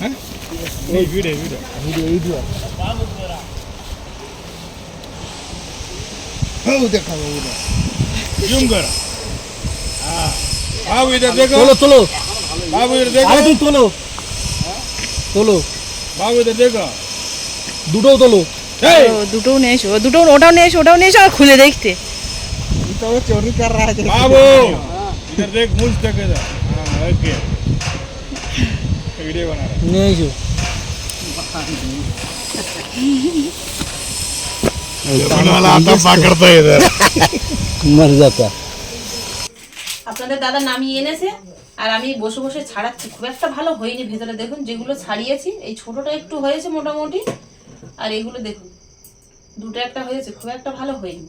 হ্যাঁ এই ভিডিও देखा जूम कर बाबू इधर देखो তোলো बाबू इधर देखो আরে তুই তোলো बाबू इधर देखो দুটোও তোলো দুটোও নিয়ে এসো ওটাও নিয়ে এসো আর খুলে দেখতে तो चोरी कर रहा है बाबू इधर देख मुझ तक इधर हाँ ओके वीडियो बना रहा নিয়ে এসো है वाला आता पकड़ता है इधर मर जाता আপনাদের দাদা নামিয়ে এনেছে আর আমি বসে বসে ছাড়াচ্ছি। খুব একটা ভালো হয়নি ভেতরে, দেখুন যেগুলো ছাড়িয়েছি এই ছোটটা একটু হয়েছে মোটামুটি, আর এগুলো দেখুন দুটো একটা হয়েছে, খুব একটা ভালো হয়নি।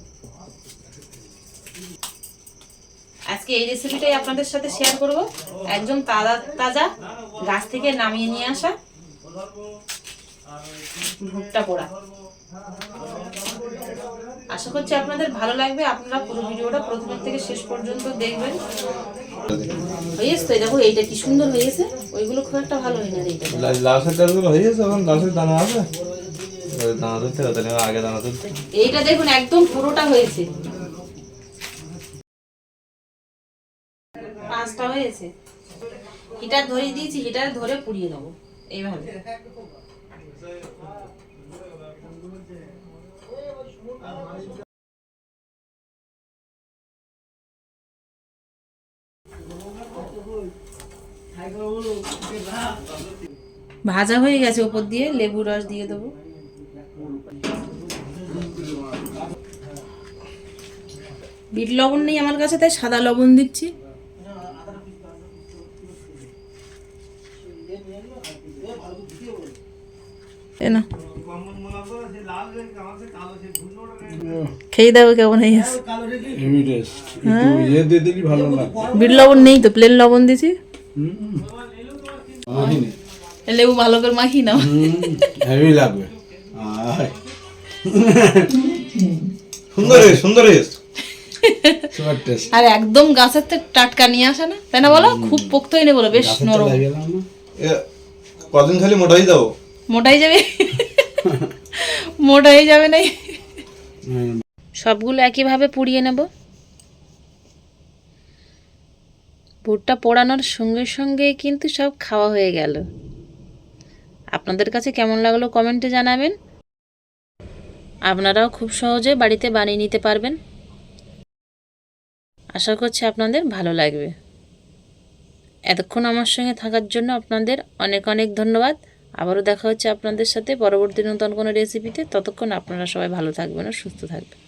আজকে এই রেসিপিটাই আপনাদের সাথে শেয়ার করব। একদম তাজা গাছ থেকে নামিয়ে নিয়ে আসা ভুট্টা পোড়া। আশা করছি আপনাদের ভালো লাগবে। আপনারা পুরো ভিডিওটা প্রথম থেকে শেষ পর্যন্ত দেখবেন। হয়েছে তো, দেখো এইটা কি সুন্দর হয়েছে, ওইগুলো খুব একটা ভালো হয়নি। এইটা লাউসের গাছগুলো হয়েছে, এখন লাউসের দানা আছে, দানা তুলতে হবে, আগে দানা তুলতে। এইটা দেখুন একদম পুরোটা হয়েছে, 5টা হয়েছে। হিটার ধরিয়ে দিয়েছি, হিটার ধরে পুড়িয়ে নেবো এইভাবে। ভাজা হয়ে গেছে, উপর দিয়ে লেবু রস দিয়ে দেবো। বিট লবণ নেই আমার কাছে, তাই সাদা লবণ দিচ্ছি। না খেয়ে দেবো কেমন হয়ে গেছে। বিট লবণ নেই তো, প্লেন লবণ দিছি। লেবু ভালো করে মাখি নাও, হেভি লাগবে। সুন্দর আর একদম গাছের থেকে টাটকা নিয়ে আসে না, তাই না বলো? খুব পোক্ত হয়নি বলো, বেশ নরম। কদিন খালি মোটাই দাও, মোটাই যাবে মোটাই যাবে নাই। সবগুলো একইভাবে পুড়িয়ে নেব। ভুট্টা পোড়ানোর সঙ্গে সঙ্গে কিন্তু সব খাওয়া হয়ে গেল। আপনাদের কাছে কেমন লাগলো কমেন্টে জানাবেন। আপনারাও খুব সহজে বাড়িতে বানিয়ে নিতে পারবেন। আশা করছি আপনাদের ভালো লাগবে। এতক্ষণ আমার সঙ্গে থাকার জন্য আপনাদের অনেক অনেক ধন্যবাদ। আবারও দেখা হচ্ছে আপনাদের সাথে পরবর্তী নতুন কোনো রেসিপিতে। ততক্ষণ আপনারা সবাই ভালো থাকবেন ও সুস্থ থাকবেন।